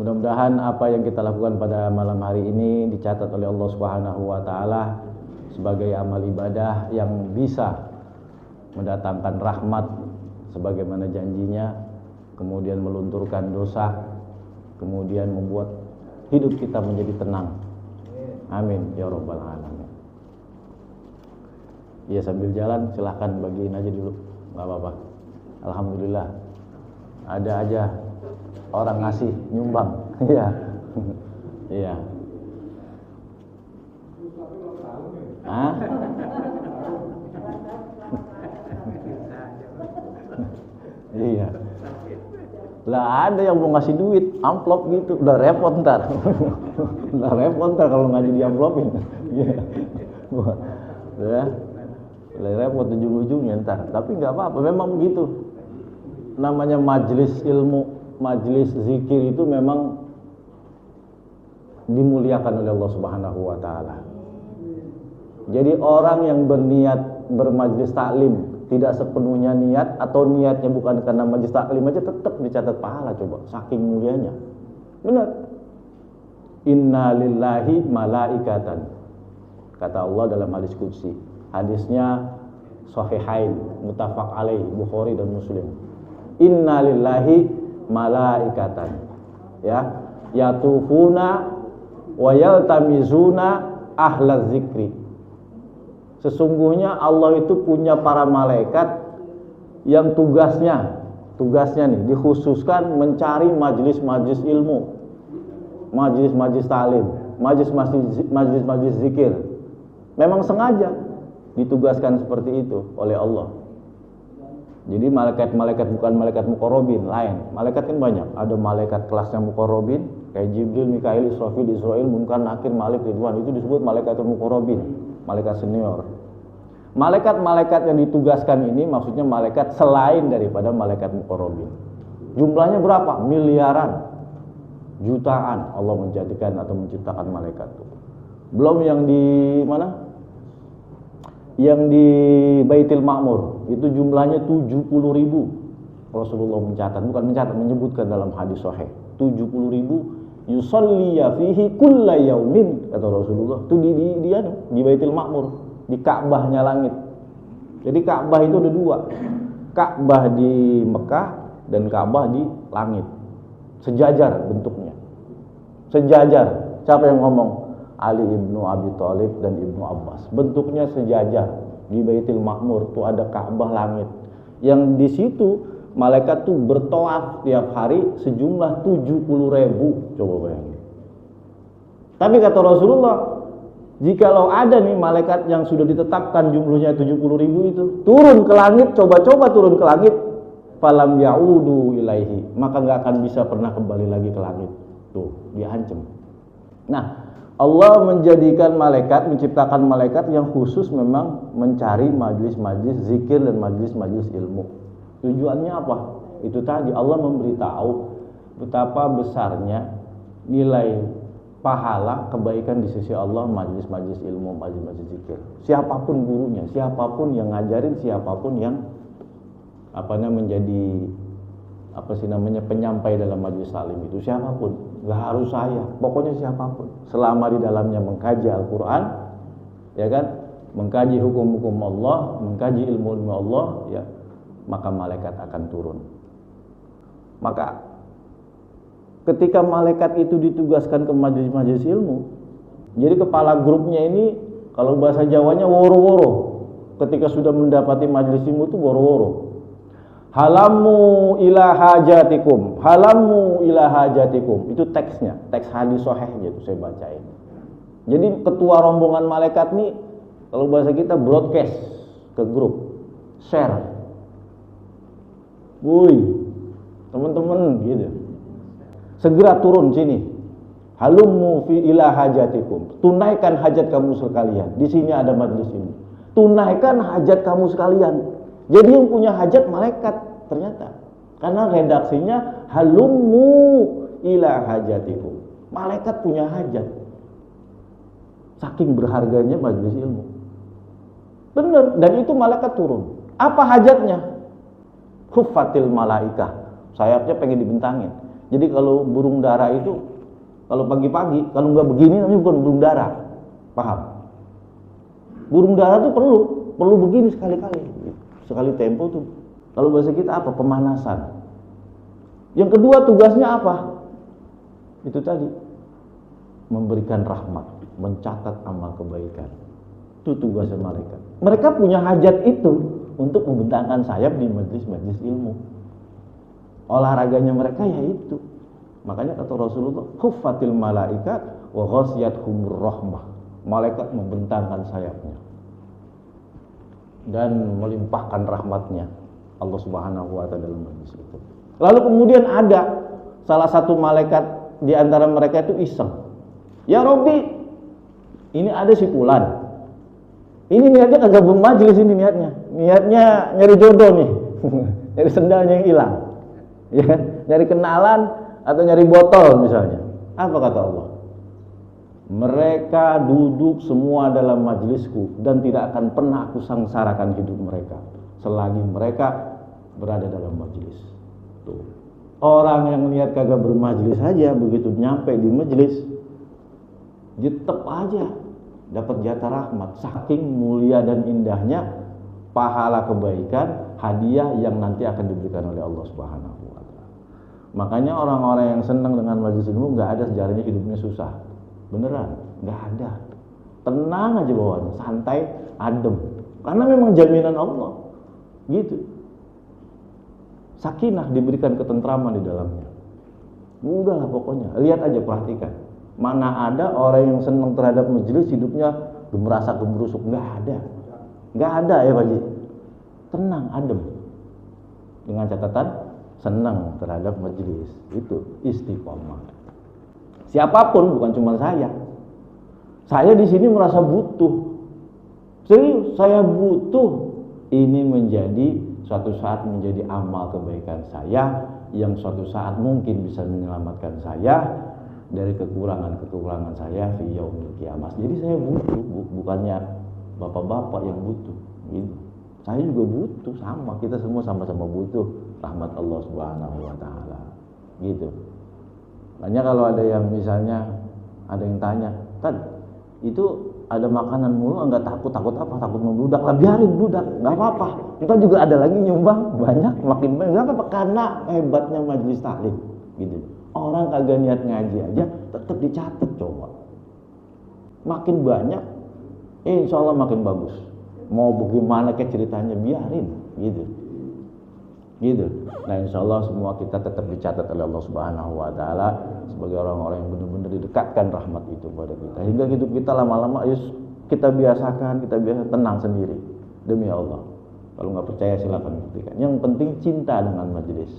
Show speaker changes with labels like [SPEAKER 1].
[SPEAKER 1] Mudah-mudahan apa yang kita lakukan pada malam hari ini dicatat oleh Allah Subhanahu wa taala sebagai amal ibadah yang bisa mendatangkan rahmat sebagaimana janjinya, kemudian melunturkan dosa, kemudian membuat hidup kita menjadi tenang. Amin ya rabbal alamin. Ya, sambil jalan silahkan bagiin aja dulu, nggak apa-apa. Alhamdulillah ada aja orang ngasih nyumbang. Iya. Iya. Hah? Iya. Lah ada yang mau ngasih duit, amplop gitu, udah repot ntar. Udah repot ntar kalau nggak di amplopin. Iya. Ya. Udah repot ujung-ujungnya ntar. Tapi nggak apa-apa, memang begitu. Namanya majelis ilmu, majelis zikir itu memang dimuliakan oleh Allah Subhanahu wa taala. Jadi orang yang berniat bermajlis taklim tidak sepenuhnya niat, atau niatnya bukan karena majlis taklim aja, tetap dicatat pahala. Coba, saking mulianya. Benar. Inna lillahi malaikatan, kata Allah dalam hadis qudsi. Hadisnya sahihain, muttafaq alaih, Bukhari dan Muslim. Inna lillahi malaikatan, ya, yatufuna wa yaltamizuna ahlaz zikri. Sesungguhnya Allah itu punya para malaikat yang tugasnya nih dikhususkan mencari majlis-majlis ilmu, majlis-majlis taklim, majlis-majlis zikir. Memang sengaja ditugaskan seperti itu oleh Allah. Jadi malaikat-malaikat bukan malaikat muqarrabin, lain. Malaikat kan banyak. Ada malaikat kelasnya muqarrabin, kayak Jibril, Mikail, Israfil, Israil, Munkar, Nakir, Malik, Ridwan. Itu disebut malaikat muqarrabin, malaikat senior. Malaikat-malaikat yang ditugaskan ini maksudnya malaikat selain daripada malaikat muqarrabin. Jumlahnya berapa? Miliaran, jutaan Allah menjadikan atau menciptakan malaikat itu. Belum yang di mana? Yang di Baitul Ma'mur itu jumlahnya 70.000. Rasulullah menyebutkan dalam hadis sahih 70.000 yusalliya fihi kulla yaumin, kata Rasulullah. Itu di Baitul Ma'mur, di Ka'bahnya langit. Jadi Ka'bah itu ada dua, Ka'bah di Mekah dan Ka'bah di langit. Sejajar bentuknya, sejajar. Siapa yang ngomong? Ali ibnu Abi Thalib dan Ibnu Abbas. Bentuknya sejajar. Di Baitul Ma'mur tuh ada Ka'bah langit. Yang di situ malaikat tuh bertawaf tiap hari sejumlah 70.000. Coba bayangin. Tapi kata Rasulullah, jikalau ada nih malaikat yang sudah ditetapkan jumlahnya 70.000 itu turun ke langit, coba-coba turun ke langit, falam ya'udu ilaihi, maka nggak akan bisa pernah kembali lagi ke langit. Tuh, diancam. Nah, Allah menjadikan malaikat, menciptakan malaikat yang khusus memang mencari majlis-majlis zikir dan majlis-majlis ilmu. Tujuannya apa? Itu tadi, Allah memberitahu betapa besarnya nilai pahala kebaikan di sisi Allah majlis-majlis ilmu, majlis-majlis zikir. Siapapun gurunya, siapapun yang ngajarin, siapapun yang menjadi penyampai dalam majlis taklim itu, siapapun, nggak harus saya, pokoknya siapapun, selama di dalamnya mengkaji Al-Quran, ya kan, mengkaji hukum-hukum Allah, mengkaji ilmu-ilmu Allah, ya, maka malaikat akan turun. Maka ketika malaikat itu ditugaskan ke majlis-majlis ilmu, jadi kepala grupnya ini, kalau bahasa Jawanya woro-woro, ketika sudah mendapati majlis ilmu itu woro-woro. Halamu ila hajatikum, halamu ila hajatikum. Itu teksnya, teks hadis sahihnya itu saya bacain. Jadi ketua rombongan malaikat nih, kalau bahasa kita broadcast ke grup, share. Woi, teman-teman gitu. Segera turun sini. Halumu fi ila hajatikum. Tunaikan hajat kamu sekalian. Di sini ada majlis ini. Tunaikan hajat kamu sekalian. Jadi yang punya hajat malaikat ternyata. Karena redaksinya halumu ila hajatikum. Malaikat punya hajat. Saking berharganya majlis ilmu. Benar, dan itu malaikat turun. Apa hajatnya? Khuffatil malaikah. Sayapnya pengen dibentangin. Jadi kalau burung dara itu kalau pagi-pagi, kalau nggak begini namanya bukan burung dara. Paham? Burung dara tuh perlu begini sekali-kali. Sekali tempo tuh. Kalau bahasa kita apa? Pemanasan. Yang kedua tugasnya apa? Itu tadi, memberikan rahmat, mencatat amal kebaikan. Itu tugasnya malaikat. Mereka punya hajat itu untuk membentangkan sayap di majelis-majelis ilmu. Olahraganya mereka ya itu. Makanya kata Rasulullah, khuffatil malaikat wa ghasyiyatuhumur rahmah. Malaikat membentangkan sayapnya dan melimpahkan rahmatnya Allah Subhanahu wa taala dalam majelis itu. Lalu kemudian ada salah satu malaikat di antara mereka itu iseng. Ya Robbi, ini ada si fulan. Ini niatnya kagak bermajelis ini niatnya. Niatnya nyari jodoh nih. Nyari sendalnya yang hilang. Ya, nyari kenalan atau nyari botol misalnya. Apa kata Allah? Mereka duduk semua dalam majelisku dan tidak akan pernah aku sengsarakan hidup mereka selagi mereka berada dalam majelis. Tuh. Orang yang niat kagak bermajelis aja begitu nyampe di majelis jetep aja dapat jatah rahmat, saking mulia dan indahnya pahala kebaikan hadiah yang nanti akan diberikan oleh Allah Subhanahu wa taala. Makanya orang-orang yang senang dengan majelis ilmu enggak ada sejarahnya hidupnya susah. Beneran, enggak ada. Tenang aja bawaannya, santai, adem. Karena memang jaminan Allah. Gitu. Sakinah, diberikan ketentraman di dalamnya. Udahlah pokoknya, lihat aja, perhatikan. Mana ada orang yang senang terhadap majelis hidupnya merasa gemerusuk? Enggak ada. Enggak ada ya Pak Ji. Tenang, adem. Dengan catatan senang terhadap majelis. Itu istiqomah. Siapapun, bukan cuma saya. Saya di sini merasa butuh. Serius, saya butuh. Ini menjadi suatu saat menjadi amal kebaikan saya yang suatu saat mungkin bisa menyelamatkan saya dari kekurangan-kekurangan saya fi yaumil qiyamah. Jadi saya butuh, bukannya bapak-bapak yang butuh. Gitu. Saya juga butuh, sama. Kita semua sama-sama butuh rahmat Allah Subhanahu wa taala. Gitu. Makanya kalau ada yang misalnya ada yang tanya, "Tad, itu ada makanan mulu enggak takut apa? Takut membludak." Lah biarin bludak, enggak apa-apa. Kita juga ada lagi nyumbang banyak, makin banyak. Enggak apa-apa karena hebatnya majelis taklim gitu. Orang kagak niat ngaji aja tetap dicatat coba. Makin banyak insya Allah makin bagus. Mau bagaimana kayak ceritanya biarin gitu. Gitu. Nah insya Allah semua kita tetap dicatat oleh Allah Subhanahu wa taala sebagai orang-orang yang benar-benar didekatkan rahmat itu pada kita. Hingga hidup kita lama-lama kita biasa tenang sendiri demi Allah. Kalau nggak percaya silakan buktikan. Yang penting cinta dengan majelis.